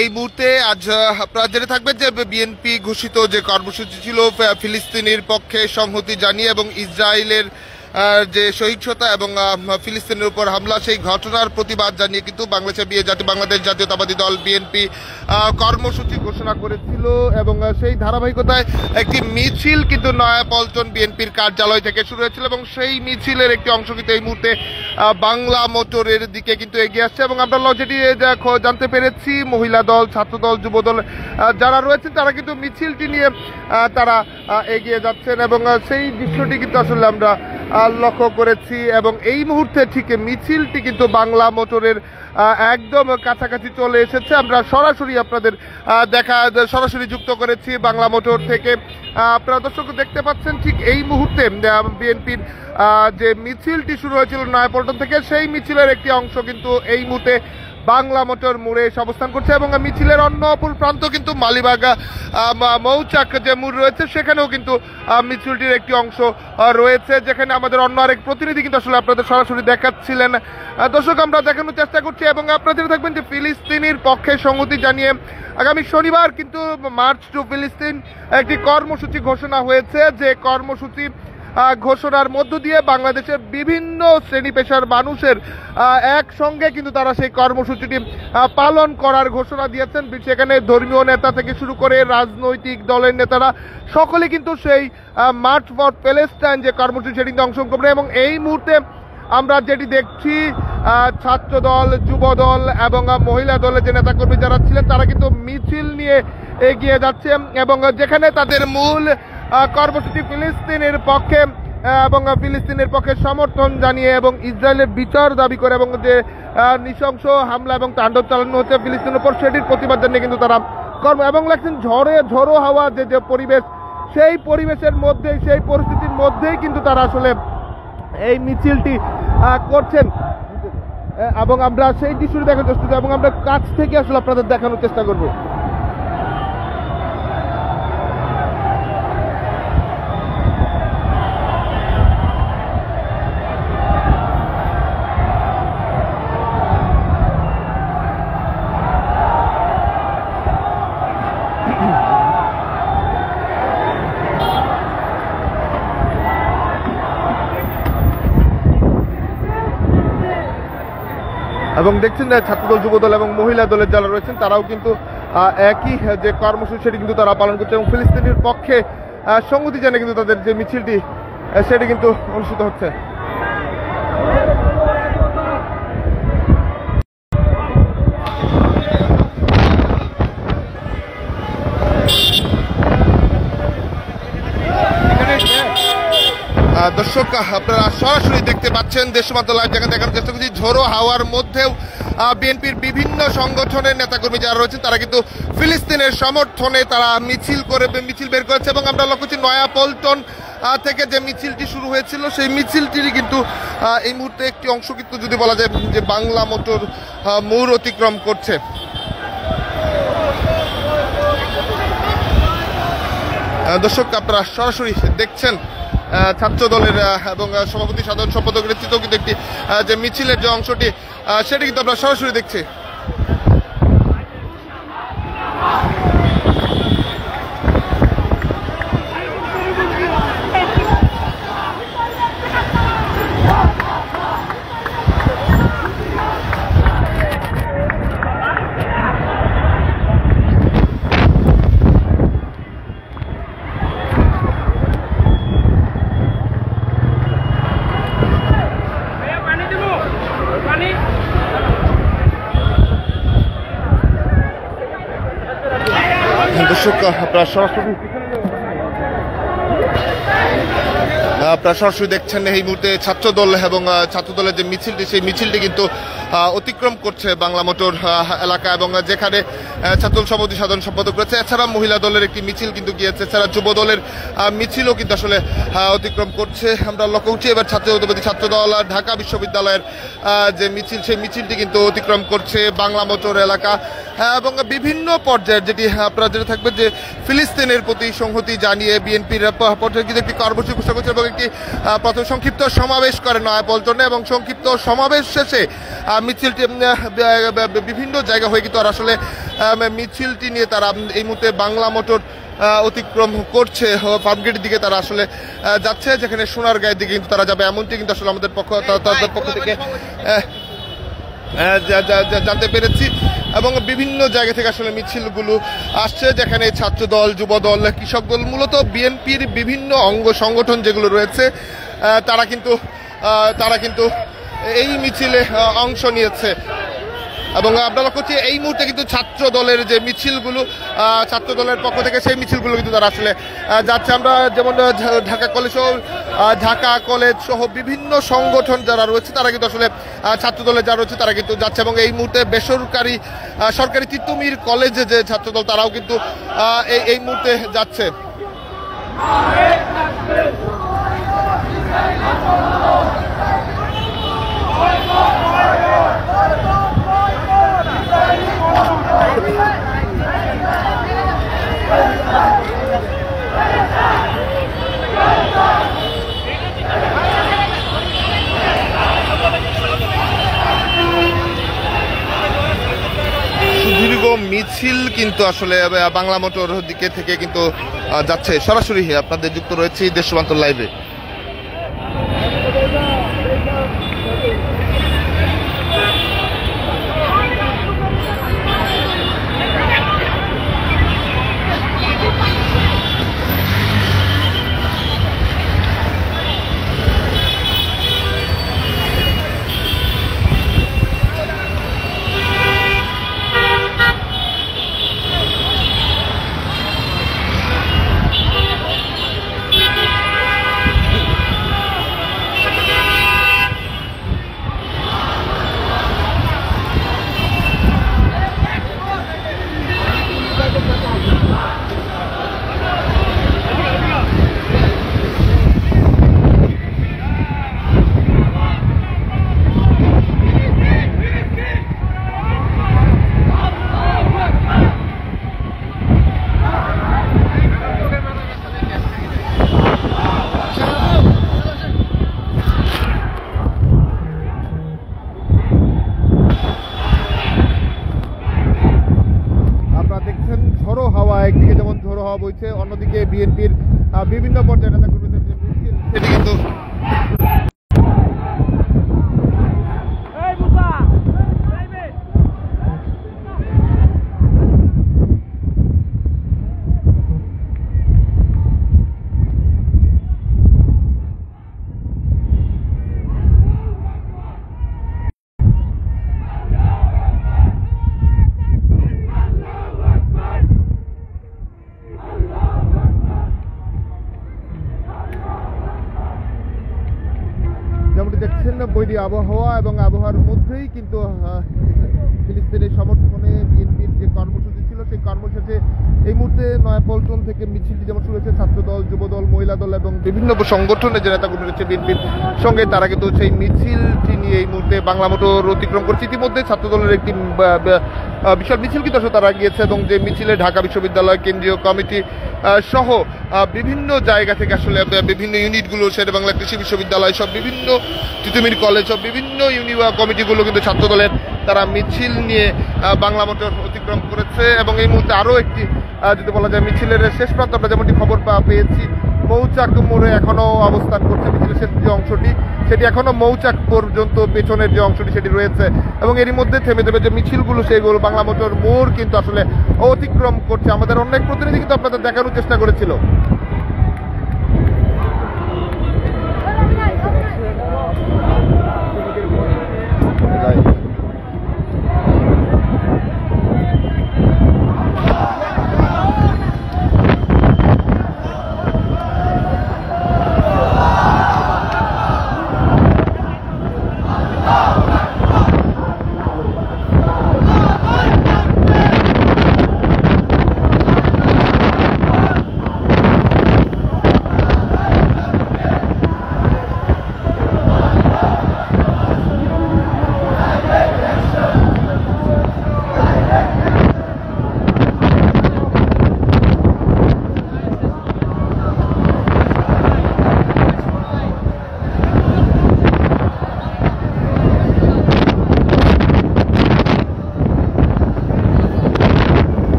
এই মুহূর্তে আজ আপনারা জেনে থাকবেন যে বিএনপি ঘোষিত যে কর্মসূচি ছিল ফিলিস্তিনের পক্ষে সংহতি জানিয়ে এবং ইসরায়েলের যে সহিংসতা এবং ফিলিস্তিনের উপর হামলা সেই ঘটনার প্রতিবাদ জানিয়ে কিন্তু বাংলাদেশ জাতীয়তাবাদী দল বিএনপি কর্মসূচি ঘোষণা করেছিল এবং সেই ধারাবাহিকতায় একটি মিছিল কিন্তু নয়াপল্টন বিএনপির কার্যালয় থেকে শুরু হয়েছিল এবং সেই মিছিলের একটি অংশ কিন্তু এই মুহূর্তে বাংলা মোটরের দিকে কিন্তু এগিয়ে আসছে এবং আমরা যেটি জানতে পেরেছি মহিলা দল, ছাত্র দল, যুব দল যারা রয়েছেন তারা কিন্তু মিছিলটি নিয়ে তারা এগিয়ে যাচ্ছেন এবং সেই দৃশ্যটি কিন্তু আসলে আমরা লক্ষ্য করেছি এবং এই মুহূর্তে ঠিক মিছিলটি কিন্তু বাংলা মোটরের একদম কাছাকাছি চলে এসেছে। আমরা সরাসরি আপনাদের সরাসরি যুক্ত করেছি বাংলা মোটর থেকে। আপনারা দর্শক দেখতে পাচ্ছেন ঠিক এই মুহূর্তে বিএনপির যে মিছিলটি শুরু হয়েছিল নয়াপল্টন থেকে সেই মিছিলের একটি অংশ কিন্তু এই মুহূর্তে বাংলা মোটর মোড়ে এসে অবস্থান করছে এবং মিছিলের অন্য অপর প্রান্ত কিন্তু মালিবাগা মৌচাক যে মোড় রয়েছে সেখানেও কিন্তু মিছিলটির একটি অংশ রয়েছে, যেখানে আমাদের অন্য আরেক প্রতিনিধি কিন্তু আসলে আপনাদের সরাসরি দেখাচ্ছিলেন। দর্শক আমরা দেখানোর চেষ্টা করছি এবং আপনারা থাকবেন যে ফিলিস্তিনের পক্ষে সংহতি জানিয়ে আগামী শনিবার কিন্তু মার্চ টু ফিলিস্তিন একটি কর্মসূচি ঘোষণা হয়েছে। যে কর্মসূচি ঘোষণার মধ্য দিয়ে বাংলাদেশের বিভিন্ন শ্রেণী পেশার মানুষের একসঙ্গে কিন্তু তারা সেই কর্মসূচিটি পালন করার ঘোষণা দিয়েছেন। সেখানে ধর্মীয় নেতা থেকে শুরু করে রাজনৈতিক দলের নেতারা সকলে কিন্তু সেই মার্চ ফর প্যালেস্টাইন যে কর্মসূচি সেটিতে অংশগ্রহণ করবে এবং এই মুহূর্তে আমরা যেটি দেখছি ছাত্র দল, যুব দল এবং মহিলা দলের যে নেতাকর্মী যারা ছিলেন তারা কিন্তু মিছিল নিয়ে এগিয়ে যাচ্ছে এবং যেখানে তাদের মূল কর্মসূচি ফিলিস্তিনের পক্ষে এবং ফিলিস্তিনের পক্ষে সমর্থন জানিয়ে এবং ইসরায়েলের বিচার দাবি করে এবং যে নৃশংস হামলা এবং তাণ্ডব চালানো হচ্ছে ফিলিস্তিনের উপর সেটির প্রতিবাদ জানিয়ে কিন্তু তারা এবং লাগছেন ঝড়ো হাওয়া যে পরিবেশ, সেই পরিবেশের মধ্যে সেই পরিস্থিতির মধ্যেই কিন্তু তারা আসলে এই মিছিলটি করছেন এবং আমরা সেই দৃশ্যটি দেখার চেষ্টা করছি এবং আমরা কাছ থেকে আসলে আপনাদের দেখানোর চেষ্টা করবো। এবং দেখছেন ছাত্রদল, যুবদল এবং মহিলা দলের যারা রয়েছেন তারাও কিন্তু একই যে কর্মসূচি সেটি কিন্তু তারা পালন করছে এবং ফিলিস্তিনের পক্ষে সংহতি জানিয়ে কিন্তু তাদের যে মিছিলটি সেটি কিন্তু অনুষ্ঠিত হচ্ছে। দর্শক আপনারা সরাসরি দেখতে পাচ্ছেন দেশমাতা লাইভ দেখানোর চেষ্টা করছি। ঝোড়ো হাওয়ার মধ্যেও বিএনপির বিভিন্ন সংগঠনের নেতাকর্মী যারা রয়েছেন তারা কিন্তু ফিলিস্তিনের সমর্থনে তারা মিছিল বের করেছে এবং আমরা লক্ষ্য করছি নয়াপল্টন থেকে যে মিছিলটি শুরু হয়েছিল সেই মিছিলটিরই কিন্তু এই মুহূর্তে একটি অংশ কিন্তু যদি বলা যায় যে বাংলা মোটর মোড় অতিক্রম করছে। দর্শক আপনারা সরাসরি দেখছেন ছাত্র দলের এবং সভাপতি সাধারণ সম্পাদক নেতৃত্ব কিন্তু একটি যে মিছিলের যে অংশটি সেটি কিন্তু আমরা সরাসরি দেখছি। দর্শক আপনারা সরাসরি দেখছেন এই মুহূর্তে ছাত্রদল এবং ছাত্রদলের যে মিছিলটি সেই মিছিলটি কিন্তু অতিক্রম করছে বাংলা মোটর এলাকা এবং যেখানে ছাত্রদল সভাপতি সাধারণ সম্পাদক রয়েছে, এছাড়া মহিলা দলের একটি মিছিল কিন্তু গিয়েছে, এছাড়া যুব দলের মিছিলও কিন্তু আসলে অতিক্রম করছে। আমরা লক্ষ্য করছি এবার জাতীয়তাবাদী ছাত্রদল ঢাকা বিশ্ববিদ্যালয়ের যে মিছিল সেই মিছিলটি কিন্তু অতিক্রম করছে বাংলা মোটর এলাকা এবং বিভিন্ন পর্যায়ের যেটি আপনারা যেটা থাকবে যে ফিলিস্তিনের প্রতি সংহতি জানিয়ে বিএনপির পর্যায়ে কিন্তু একটি কর্মসূচি ঘোষণা করেছে এবং একটি প্রথম সংক্ষিপ্ত সমাবেশ করে নয়াপল্টনে এবং সংক্ষিপ্ত সমাবেশ শেষে মিছিলটি বিভিন্ন জায়গা হয়ে কিন্তু আর আসলে মিছিলটি নিয়ে তারা এই মুহূর্তে বাংলা মোটর অতিক্রম করছে ফার্মগেটের দিকে তারা আসলে যাচ্ছে, যেখানে সোনারগাঁয়ের দিকে কিন্তু তারা যাবে এমনটি কিন্তু আসলে আমাদের তাদের পক্ষ থেকে জানতে পেরেছি। এবং বিভিন্ন জায়গা থেকে আসলে মিছিলগুলো আসছে, যেখানে ছাত্রদল, যুবদল, কৃষক দল, মূলত বিএনপির বিভিন্ন অঙ্গ সংগঠন যেগুলো রয়েছে তারা কিন্তু এই মিছিলে অংশ নিয়েছে। এবং আপনারা করছি এই মুহূর্তে কিন্তু ছাত্র দলের যে মিছিলগুলো ছাত্র দলের পক্ষ থেকে সেই মিছিলগুলো কিন্তু তারা আসলে যাচ্ছে। আমরা যেমন ঢাকা কলেজ সহ বিভিন্ন সংগঠন যারা রয়েছে তারা কিন্তু আসলে ছাত্র দলের যারা রয়েছে তারা কিন্তু যাচ্ছে এবং এই মুহূর্তে বেসরকারি সরকারি তিতুমির কলেজে যে ছাত্রদল তারাও কিন্তু এই মুহূর্তে যাচ্ছে। দীর্ঘ মিছিল কিন্তু আসলে বাংলা মোটর দিকে থেকে কিন্তু যাচ্ছে। সরাসরি আপনাদের যুক্ত রয়েছে দেশ সমান্তর লাইভে। ঝোড়ো হাওয়া, একদিকে যেমন ঝোড়ো হাওয়া বইছে, অন্যদিকে বিএনপির বিভিন্ন পর্যায়ে নেতা কর্মীদের যে মিছিল সেটি কিন্তু দেখছেন বৈরী আবহাওয়া এবং আবহাওয়ার মধ্যেই কিন্তু ফিলিস্তিনের সমর্থনে বিএনপির যে কর্মসূচি ছিল সেই কর্মসূচি এই মুহূর্তে নয়াপল্টন থেকে মিছিলটি যেমন শুরু হয়েছে ছাত্রদল, যুবদল, মহিলা দল এবং বিভিন্ন সংগঠনের যে নেতাকর্মী রয়েছে বিএনপির সঙ্গে তারা কিন্তু সেই মিছিলটি নিয়ে এই মুহূর্তে বাংলা মোটর অতিক্রম করছে। ইতিমধ্যে ছাত্রদলের একটি বিশাল মিছিল কিন্তু তারা গিয়েছে এবং যে মিছিলে ঢাকা বিশ্ববিদ্যালয় কেন্দ্রীয় কমিটি সহ বিভিন্ন জায়গা থেকে আসলে বিভিন্ন ইউনিটগুলো, শেরেবাংলা কৃষি বিশ্ববিদ্যালয় সব বিভিন্ন তিতুমির কলেজ সব বিভিন্ন কমিটিগুলো কিন্তু ছাত্রদলের তারা মিছিল নিয়ে বাংলা মোটর অতিক্রম করেছে। এবং এই মুহূর্তে আরও একটি যদি বলা যায় মিছিলের শেষ প্রান্ত আমরা যেমনটি খবর পেয়েছি মৌচাক মোড়ে এখনো অবস্থান করছে মিছিলের শেষ যে অংশটি সেটি এখনো মৌচাক পর্যন্ত পেছনের যে অংশটি সেটি রয়েছে এবং এরই মধ্যে থেমে যে মিছিলগুলো সেইগুলো বাংলা মোটর মোড় কিন্তু আসলে অতিক্রম করছে। আমাদের অনেক প্রতিনিধি কিন্তু আপনাদের দেখানোর চেষ্টা করেছিল।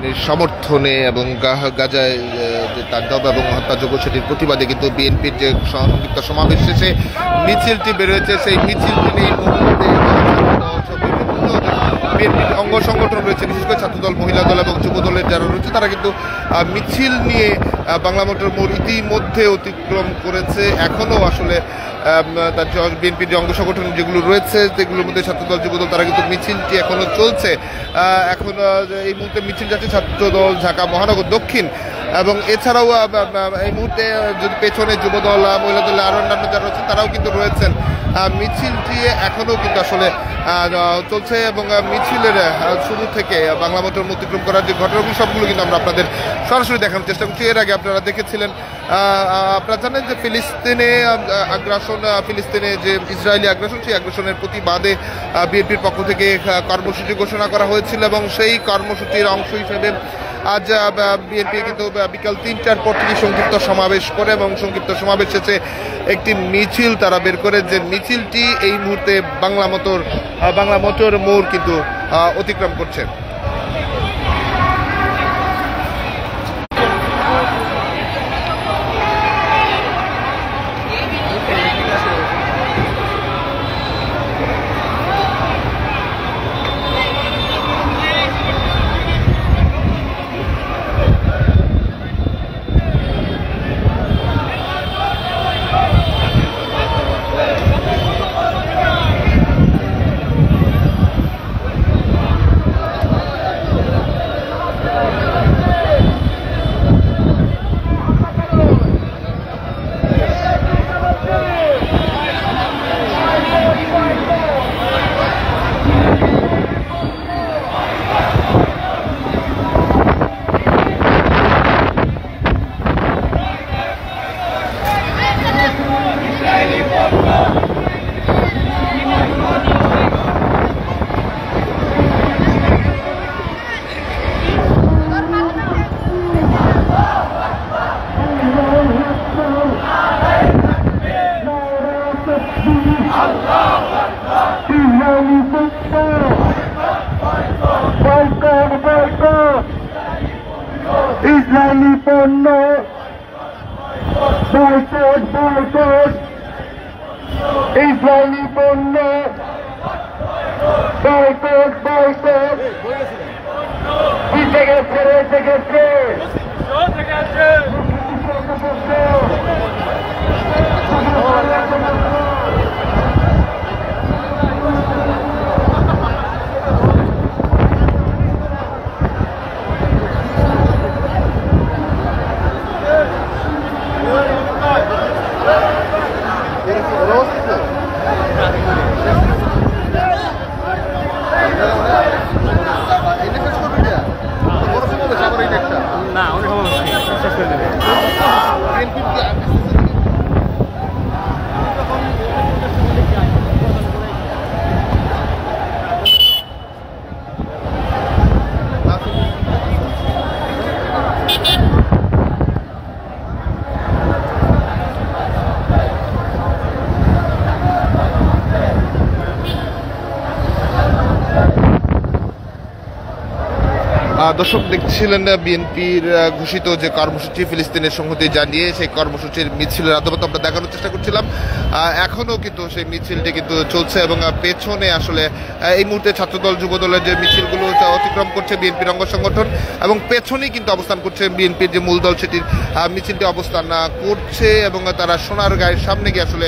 ফিলিস্তিনের সমর্থনে এবং গাজায় যে তাণ্ডব এবং হত্যাযোগ্য সেটির প্রতিবাদে কিন্তু বিএনপির যে সংক্ষিপ্ত সমাবেশ শেষে মিছিলটি বেরোয়েছে, সেই মিছিলটি নিয়ে বিএনপির অঙ্গ সংগঠন রয়েছে, বিশেষ করে ছাত্রদল, মহিলা দল এবং যুব দলের যারা রয়েছে তারা কিন্তু মিছিল নিয়ে বাংলা মোটর মোড় ইতিমধ্যে অতিক্রম করেছে। এখনও আসলে তার বিএনপির যে অঙ্গ সংগঠন যেগুলো রয়েছে সেগুলোর মধ্যে ছাত্রদল, যুবদল তারা কিন্তু মিছিলটি এখনো চলছে। এখন এই মুহূর্তে মিছিল যাচ্ছে ছাত্রদল ঢাকা মহানগর দক্ষিণ, এবং এছাড়াও এই মুহূর্তে যদি পেছনে যুবদল, মহিলা দল আরও অন্যান্য যারা রয়েছেন তারাও কিন্তু রয়েছেন। মিছিলটি এখনও কিন্তু আসলে চলছে এবং মিছিলের শুরু থেকে বাংলা মোটর অতিক্রম করার যে ঘটনাগুলো সবগুলো কিন্তু আমরা আপনাদের সরাসরি দেখানোর চেষ্টা করছি। এর আগে আপনারা দেখেছিলেন, আপনারা জানেন যে ফিলিস্তিনে যে ইসরায়েলি আগ্রাসন, সেই আগ্রাসনের প্রতিবাদে বিএনপির পক্ষ থেকে কর্মসূচি ঘোষণা করা হয়েছিল এবং সেই কর্মসূচির অংশ হিসেবে আজ বিএনপি কিন্তু বিকাল ৩টার পর থেকে সংক্ষিপ্ত সমাবেশ করে এবং সংক্ষিপ্ত সমাবেশ শেষে একটি মিছিল তারা বের করে, যে মিছিলটি এই মুহূর্তে বাংলা মোটর মোড় কিন্তু অতিক্রম করছে। ইসরায়েলি পণ্য বয়কট, ইসরায়েলি পণ্য বয়কট, জিতে গেছে, রয়েছে গেছে। না অনেক শেষ করে দেবে। দর্শক দেখছিলেন বিএনপির ঘোষিত যে কর্মসূচি ফিলিস্তিনের সংহতি জানিয়ে, সেই কর্মসূচির মিছিলের আদ্যপাত আমরা দেখানোর চেষ্টা করছিলাম। এখনও কিন্তু সেই মিছিলটি কিন্তু চলছে এবং পেছনে আসলে এই মুহূর্তে ছাত্রদল, যুবদলের যে মিছিলগুলো অতিক্রম করছে বিএনপির অঙ্গ সংগঠন, এবং পেছনেই কিন্তু অবস্থান করছে বিএনপির যে মূল দল, সেটির মিছিলটি অবস্থান করছে এবং তারা সোনারগাঁয়ের সামনে গিয়ে আসলে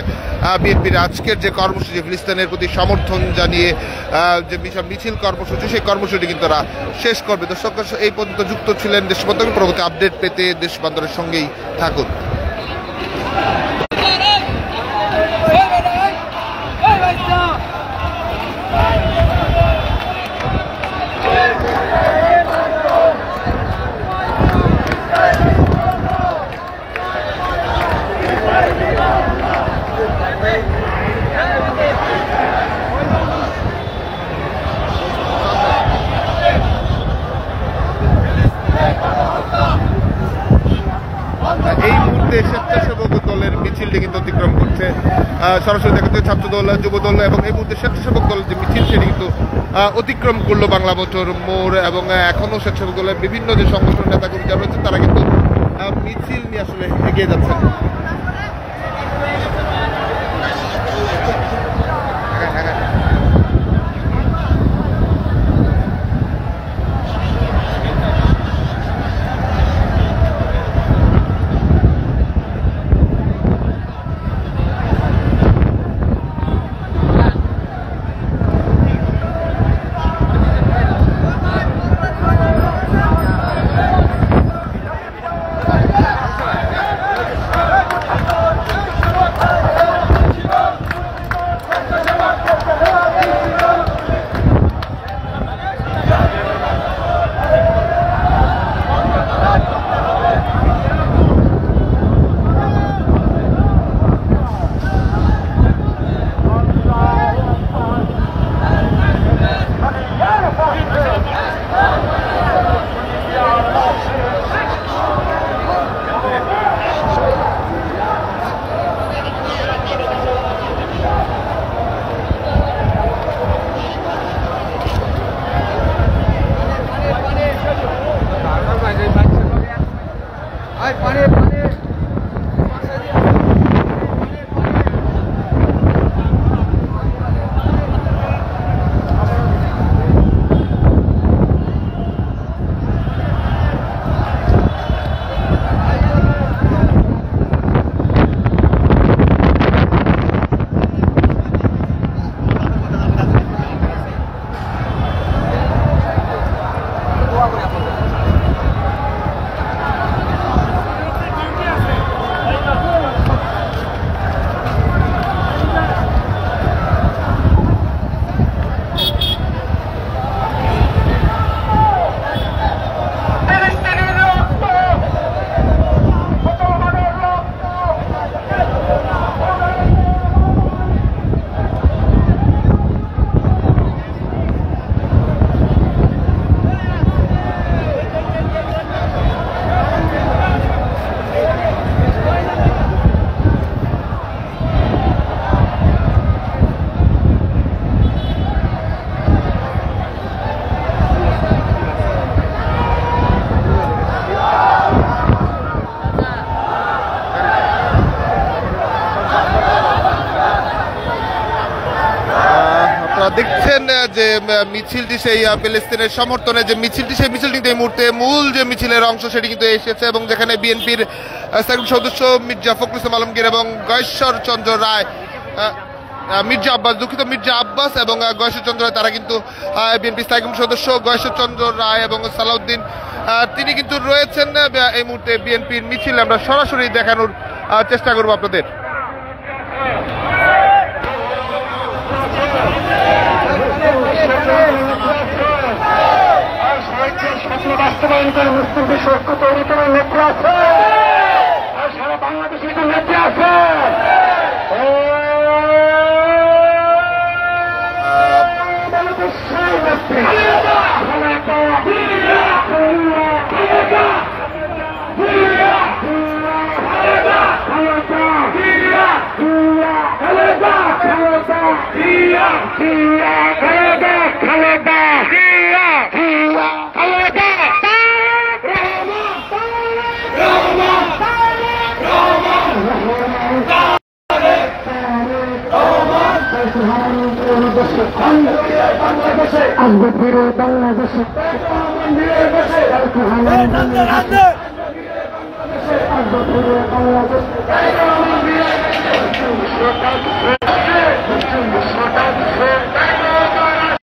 বিএনপির আজকের যে কর্মসূচি ফিলিস্তিনের প্রতি সমর্থন জানিয়ে যে মিছিল কর্মসূচি, সেই কর্মসূচি কিন্তু তারা শেষ করবে। দর্শক এই পর্যন্ত যুক্ত ছিলেন দেশবান্ধবের, পরবর্তী আপডেট পেতে দেশবান্ধবের সঙ্গেই থাকুন। এই মুহূর্তে স্বেচ্ছাসেবক দলের মিছিলটি সরাসরি দেখা যাচ্ছে ছাত্রদল, যুবদল এবং এই মুহূর্তে স্বেচ্ছাসেবক দল যে মিছিল সেটি কিন্তু অতিক্রম করলো বাংলা মোটর মোড় এবং এখনও স্বেচ্ছাসেবক দলের বিভিন্ন যে সংগঠন নেতাকর্মী যারা রয়েছেন তারা কিন্তু মিছিল নিয়ে আসলে এগিয়ে যাচ্ছেন। দেখছেন যে মিছিলটি সেই ফিলিস্তিনের সমর্থনে যে মিছিলটি সেই মিছিলটি এই মুহূর্তে মূল যে মিছিলের অংশ সেটি কিন্তু এসেছে এবং যেখানে বিএনপির স্থায়ী সদস্য মির্জা ফখরুল ইসলাম আলমগীর এবং গয়েশ্বর চন্দ্র রায় মির্জা আব্বাস এবং গয়েশ্বর চন্দ্র রায় তারা কিন্তু বিএনপি স্থায়ী সদস্য গয়েশ্বর চন্দ্র রায় এবং সালাউদ্দিন তিনি কিন্তু রয়েছেন এই মুহূর্তে বিএনপির মিছিল আমরা সরাসরি দেখানোর চেষ্টা করব আপনাদের। বাস্তবায়ন করে মুসলিম বিশ্বস্ত তৈরি করার নেত্রী আছে আর সারা বাংলাদেশে একটা নেত্রী আছে। আসবে ফিরে বাংলাদেশে আসবে ফিরে বাংলাদেশে